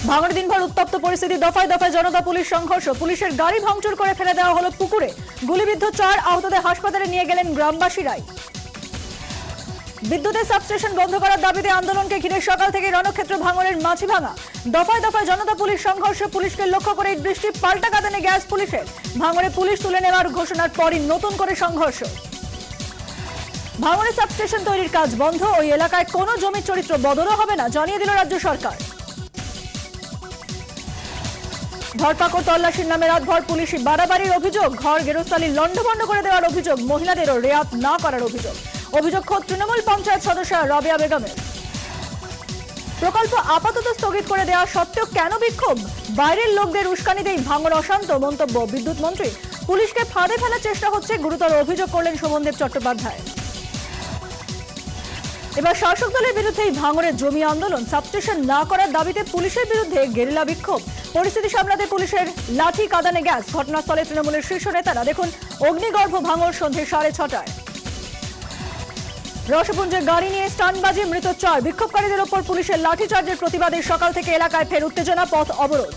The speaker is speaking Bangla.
ভাঙড়ে দিনভর উত্তপ্ত পরিস্থিতি, দফায় দফায় জনতা পুলিশ সংঘর্ষ, পুলিশের গাড়ি ভাঙচুর করে ফেলে দেওয়া হলো পুকুরে, গুলিবিদ্ধ 4, আহতদের হাসপাতালে নিয়ে গেলেন গ্রামবাসীরাই। বিদ্যুতের সাবস্টেশন বন্ধ করার দাবিতে আন্দোলনকে ঘিরে সকাল থেকে রণক্ষেত্র ভাঙড়ের মাঝিভাঙা, দফায় দফায় জনতা পুলিশ সংঘর্ষ, পুলিশকে লক্ষ্য করে বৃষ্টি, পাল্টা কাঁদানে গ্যাস পুলিশের, ভাঙড়ে পুলিশ তুলে নেওয়ার ঘোষণার পরই নতুন করে সংঘর্ষ। ভাঙড়ে সাবস্টেশন তৈরির কাজ বন্ধ, ওই এলাকায় কোনো জমির চরিত্র বদলও হবে না, জানিয়ে দিল রাজ্য সরকার। ধরপাকড় তল্লাশির নামে রাতভর পুলিশি বাড়াবাড়ির অভিযোগ, ঘর গেরস্তালি লন্ডভন্ড করে দেওয়ার অভিযোগ, মহিলাদেরও রেয়াত না করার অভিযোগ খোদ তৃণমূল পঞ্চায়েত সদস্য রাবেয়া বেগমের। প্রকল্প আপাতত স্থগিত করে দেওয়া সত্ত্বেও কেন বিক্ষোভ? বাইরের লোকদের উস্কানিতেই ভাঙড় অশান্ত, মন্তব্য বিদ্যুৎ মন্ত্রী। পুলিশকে ফাঁদে ফেলার চেষ্টা হচ্ছে, গুরুতর অভিযোগ করলেন শোভনদেব চট্টোপাধ্যায়। এবার শাসক দলের বিরুদ্ধেই ভাঙড়ের জমি আন্দোলন, সাবস্টেশন না করার দাবিতে পুলিশের বিরুদ্ধে গেরিলা বিক্ষোভ, পরিস্থিতি সামলাতে পুলিশের লাঠি কাঁদানে গ্যাস, ঘটনাস্থলে তৃণমূলের শীর্ষ নেতারা। দেখুন অগ্নিগর্ভ ভাঙড় সন্ধ্যে 6:30। রসপুঞ্জের গাড়ি নিয়ে স্টানবাজি, মৃত 4, বিক্ষোভকারীদের ওপর পুলিশের লাঠিচার্জের প্রতিবাদে সকাল থেকে এলাকায় ফের উত্তেজনা, পথ অবরোধ।